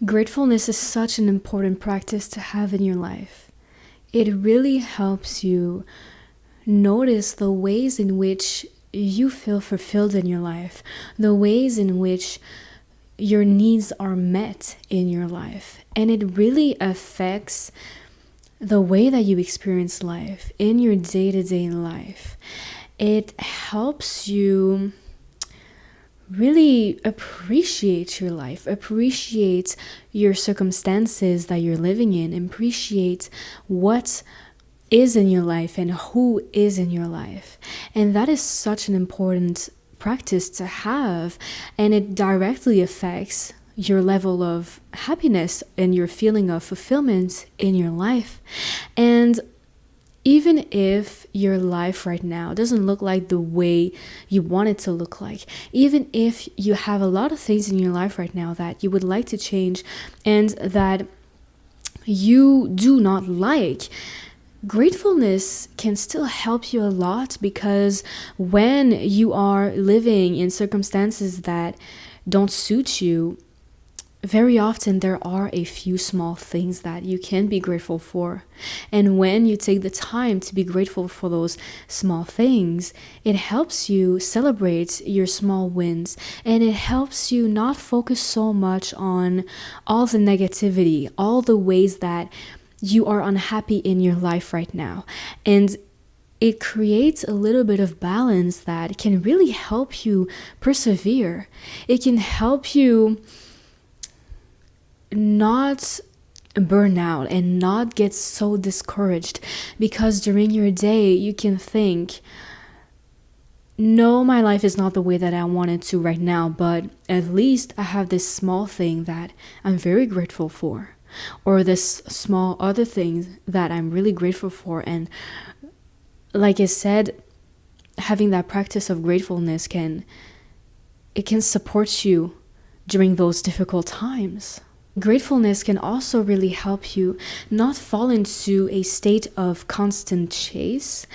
Gratefulness is such an important practice to have in your life. It really helps you notice the ways in which you feel fulfilled in your life, the ways in which your needs are met in your life. And it really affects the way that you experience life in your day-to-day life. It helps you really appreciate your life, appreciate your circumstances that you're living in, appreciate what is in your life and who is in your life. And that is such an important practice to have, and it directly affects your level of happiness and your feeling of fulfillment in your life. And even if your life right now doesn't look like the way you want it to look like, even if you have a lot of things in your life right now that you would like to change and that you do not like, gratefulness can still help you a lot, because when you are living in circumstances that don't suit you, very often there are a few small things that you can be grateful for. And when you take the time to be grateful for those small things, it helps you celebrate your small wins, and it helps you not focus so much on all the negativity, all the ways that you are unhappy in your life right now. And it creates a little bit of balance that can really help you persevere. It can help you not burn out and not get so discouraged, because during your day you can think, no, my life is not the way that I want it to right now, but at least I have this small thing that I'm very grateful for, or this small other thing that I'm really grateful for. And like I said, having that practice of gratefulness can support you during those difficult times. Gratefulness can also really help you not fall into a state of constant chase,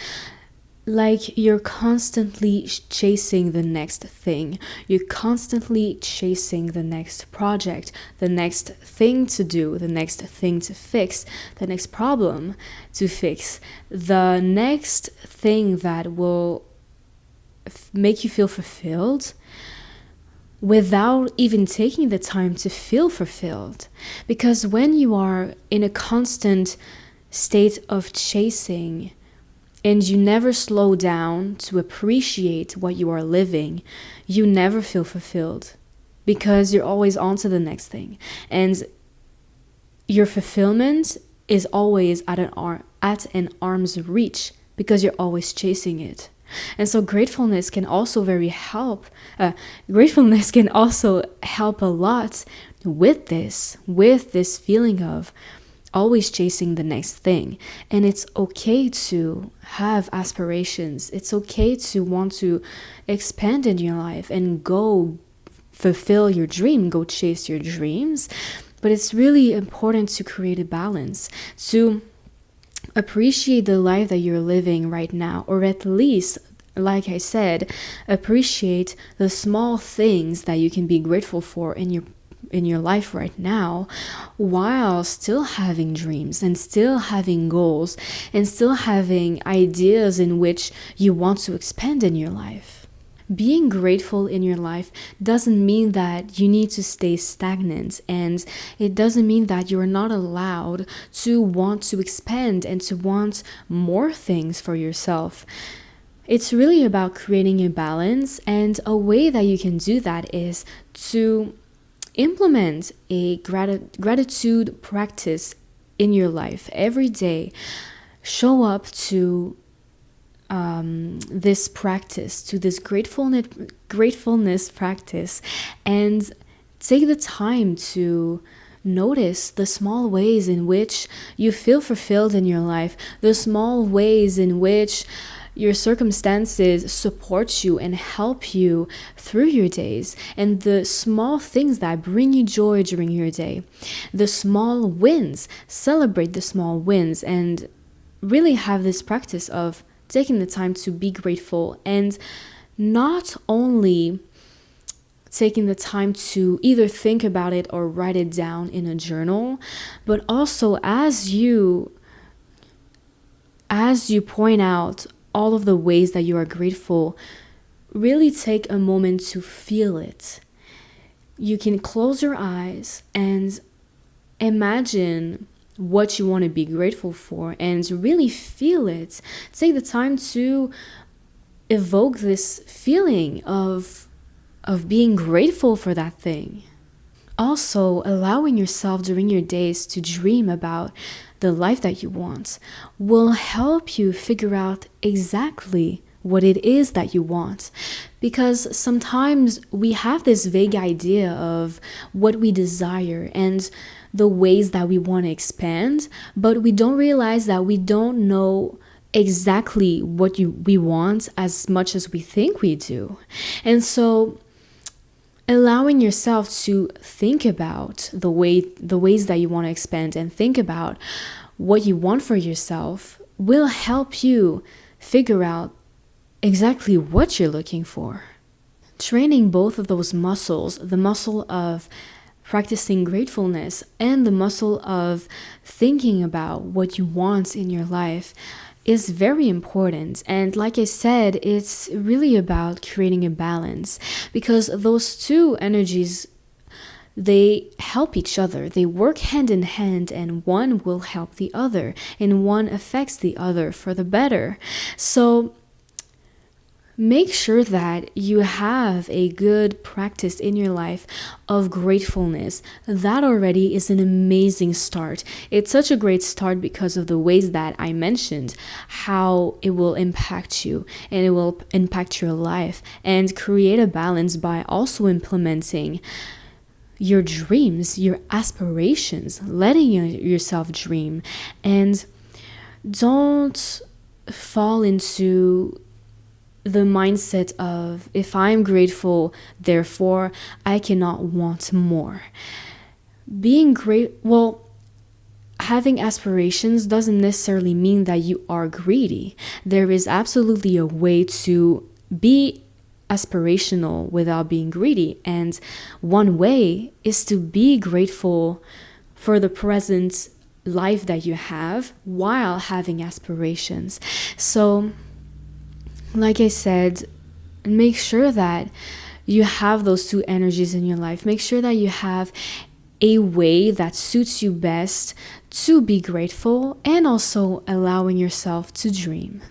like you're constantly chasing the next thing. You're constantly chasing the next project, the next thing to do, the next thing to fix, the next problem to fix, the next thing that will make you feel fulfilled, without even taking the time to feel fulfilled. Because when you are in a constant state of chasing and you never slow down to appreciate what you are living, you never feel fulfilled, because you're always on to the next thing. And your fulfillment is always at an arm's reach, because you're always chasing it. And so gratefulness can also help a lot with this feeling of always chasing the next thing. And it's okay to have aspirations. It's okay to want to expand in your life and go fulfill your dream, go chase your dreams. But it's really important to create a balance, to appreciate the life that you're living right now, or at least, like I said, appreciate the small things that you can be grateful for in your life right now, while still having dreams and still having goals and still having ideas in which you want to expand in your life. Being grateful in your life doesn't mean that you need to stay stagnant, and it doesn't mean that you're not allowed to want to expand and to want more things for yourself. It's really about creating a balance, and a way that you can do that is to implement a gratitude practice in your life every day. Show up to this practice, to this gratefulness practice, and take the time to notice the small ways in which you feel fulfilled in your life, the small ways in which your circumstances support you and help you through your days, and the small things that bring you joy during your day. The small wins, celebrate the small wins, and really have this practice of taking the time to be grateful, and not only taking the time to either think about it or write it down in a journal. But also, as you point out all of the ways that you are grateful, really take a moment to feel it. You can close your eyes and imagine what you want to be grateful for and really feel it. Take the time to evoke this feeling of being grateful for that thing. Also, allowing yourself during your days to dream about the life that you want will help you figure out exactly what it is that you want. Because sometimes we have this vague idea of what we desire and the ways that we want to expand, but we don't realize that we don't know exactly what we want as much as we think we do. And so allowing yourself to think about the ways that you want to expand and think about what you want for yourself will help you figure out exactly what you're looking for. Training both of those muscles, the muscle of practicing gratefulness and the muscle of thinking about what you want in your life, is very important. And like I said, it's really about creating a balance, because those two energies, they help each other. They work hand in hand, and one will help the other, and one affects the other for the better. So make sure that you have a good practice in your life of gratefulness. That already is an amazing start. It's such a great start because of the ways that I mentioned, how it will impact you and it will impact your life, and create a balance by also implementing your dreams, your aspirations, letting yourself dream. And don't fall into the mindset of, if I'm grateful, therefore I cannot want more. Having aspirations doesn't necessarily mean that you are greedy. There is absolutely a way to be aspirational without being greedy. And one way is to be grateful for the present life that you have while having aspirations. So, like I said, make sure that you have those two energies in your life. Make sure that you have a way that suits you best to be grateful, and also allowing yourself to dream.